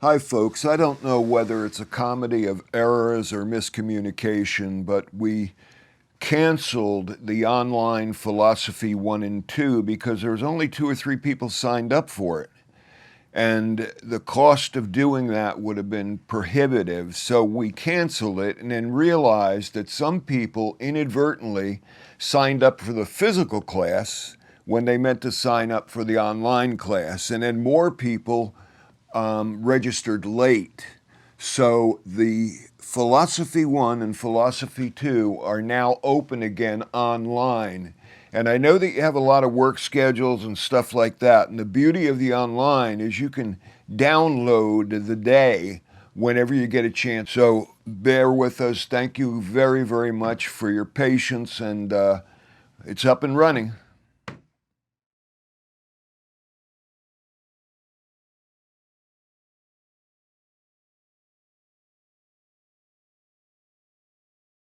Hi, folks. I don't know whether it's a comedy of errors or miscommunication, but we canceled the online philosophy 1 and 2 because there was only 2 or 3 people signed up for it. And the cost of doing that would have been prohibitive. So we canceled it and then realized that some people inadvertently signed up for the physical class when they meant to sign up for the online class. And then more people registered late. So the Philosophy 1 and Philosophy 2 are now open again online. And I know that you have a lot of work schedules and stuff like that. And the beauty of the online is you can download the day whenever you get a chance. So bear with us. Thank you very, very much for your patience. And it's up and running.